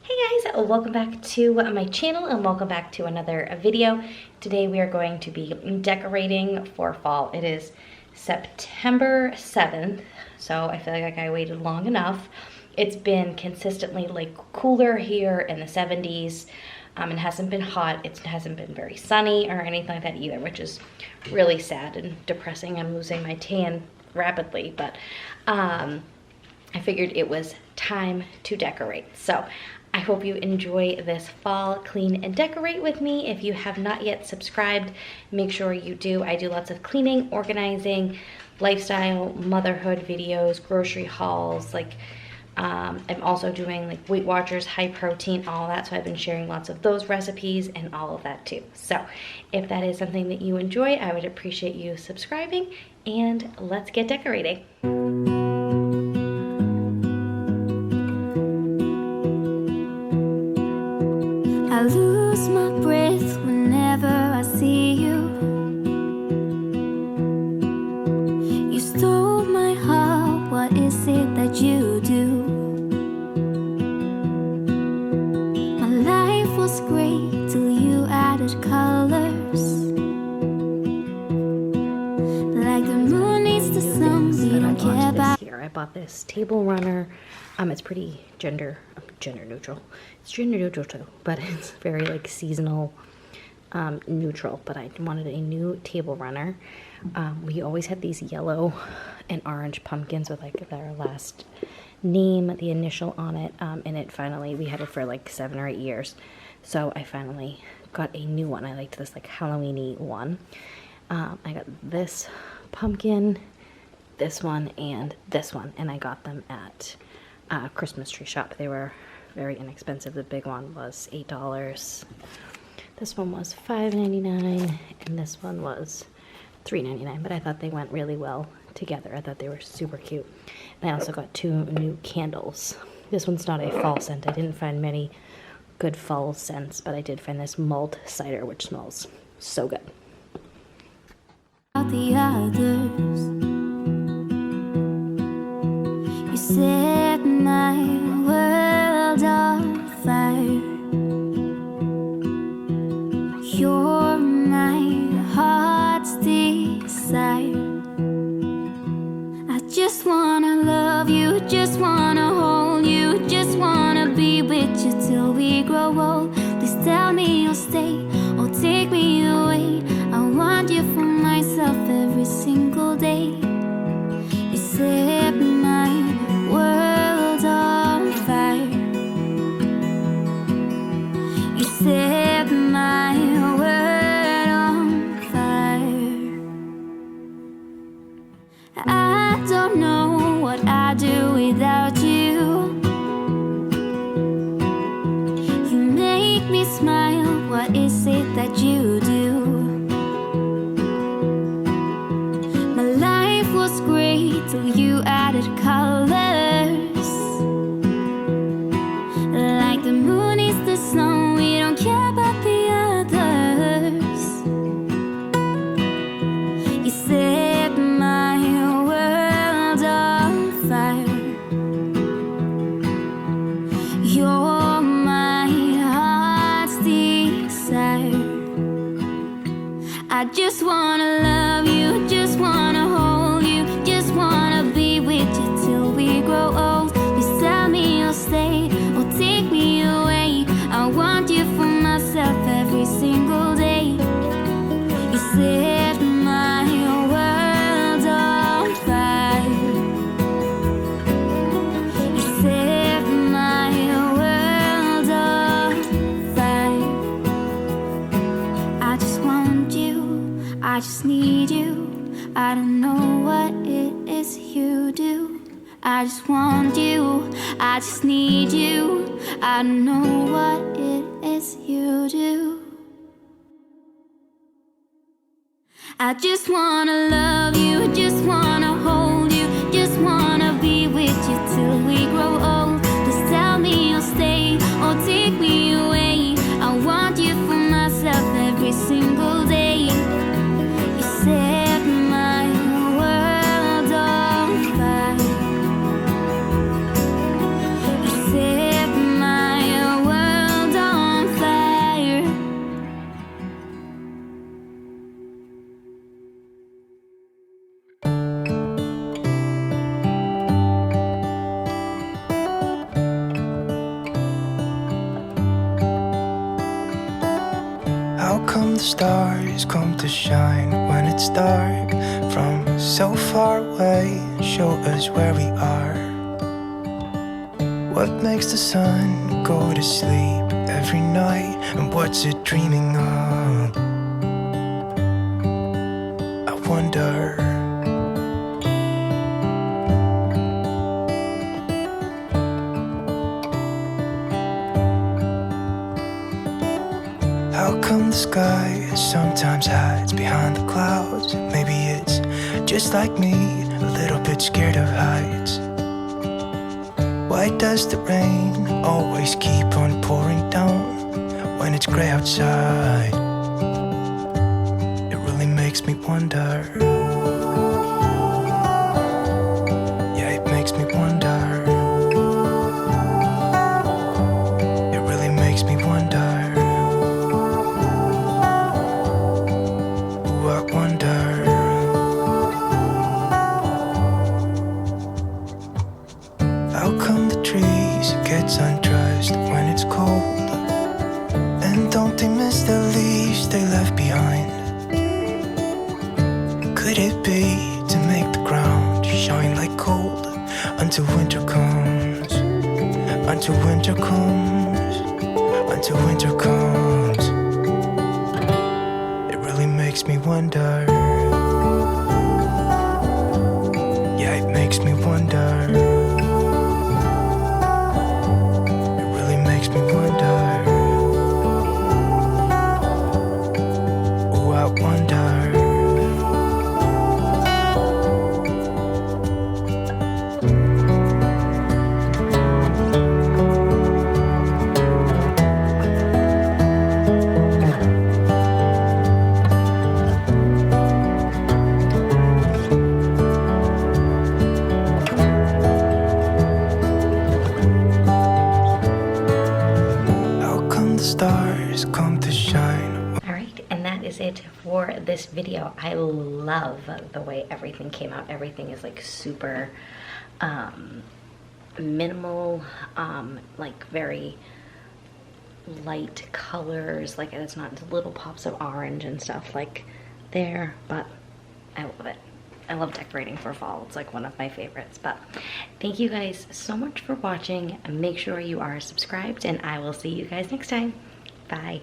Hey guys, welcome back to my channel and welcome back to another video. Today we are going to be decorating for fall. It is September 7th, so I feel like I waited long enough. It's been consistently like cooler here in the 70s. It hasn't been hot, it hasn't been very sunny or anything like that either, which is really sad and depressing. I'm losing my tan rapidly, but I figured it was time to decorate. So I hope you enjoy this fall clean and decorate with me. If you have not yet subscribed, make sure you do. I do lots of cleaning, organizing, lifestyle, motherhood videos, grocery hauls. I'm also doing like Weight Watchers, high protein, all that. So I've been sharing lots of those recipes and all of that too. So if that is something that you enjoy, I would appreciate you subscribing, and let's get decorating. I lose my breath whenever I see you. You stole my heart, what is it that you do? My life was great till you added colors. Like the moon needs the sun, we don't care about. Here, I bought this table runner. It's pretty gender neutral. It's gender neutral too, but it's very like seasonal neutral. But I wanted a new table runner. We always had these yellow and orange pumpkins with like their last name, the initial on it, and it finally, we had it for like 7 or 8 years. So I finally got a new one. I liked this like Halloween-y one. I got this pumpkin, this one, and this one, and I got them at Christmas tree shop. They were very inexpensive. The big one was $8. This one was $5.99, and this one was $3.99. But I thought they went really well together. I thought they were super cute. And I also got 2 new candles. This one's not a fall scent. I didn't find many good fall scents, but I did find this mulled cider, which smells so good. The others, you set my world on fire. You're my heart's desire. I just wanna love you, just wanna hold you, just wanna be with you till we grow old. Please tell me you'll stay or take me away. I want you for myself every single day. You set my world on fire. You set my world on fire. I don't know what I'd do without you. You make me smile, what is it that you do? My life was great till you added colors. Like the moon is the sun, we don't care about the others. You set my world on fire. You're my heart's desire. I just wanna love you, just wanna hold you, just wanna be with you till we grow old. Please tell me you'll stay or take me away. I want you for myself every single day. You set my world on fire. You set my world on fire. I just want you, I just need you. I don't know what it is you do. I just want you, I just need you. I don't know what it is you do. I just wanna love you, just wanna hold you, just wanna be with you till we grow old. Just tell me you'll stay or take me away. I want you for myself every single day. You set my world on fire. You set my the stars come to shine when it's dark from so far away? Show us where we are. What makes the sun go to sleep every night, and what's it dreaming of? I wonder. How come the sky sometimes hides behind the clouds? Maybe it's just like me, a little bit scared of heights. Why does the rain always keep on pouring down when it's gray outside? It really makes me wonder. Yeah, it makes me wonder. It really makes me wonder. Ooh, I wonder. How come the trees get undressed when it's cold? And don't they miss the leaves they left behind? Could it be to make the ground shine like gold until winter comes? Until winter comes, until winter comes. It really makes me wonder. Yeah, it makes me wonder. Stars come to shine. All right, and that is it for this video. I love the way everything came out. Everything is like super minimal, like very light colors. Like it's not little pops of orange and stuff like there, but I love it. I love decorating for fall. It's like one of my favorites. But thank you guys so much for watching. Make sure you are subscribed, and I will see you guys next time. Bye.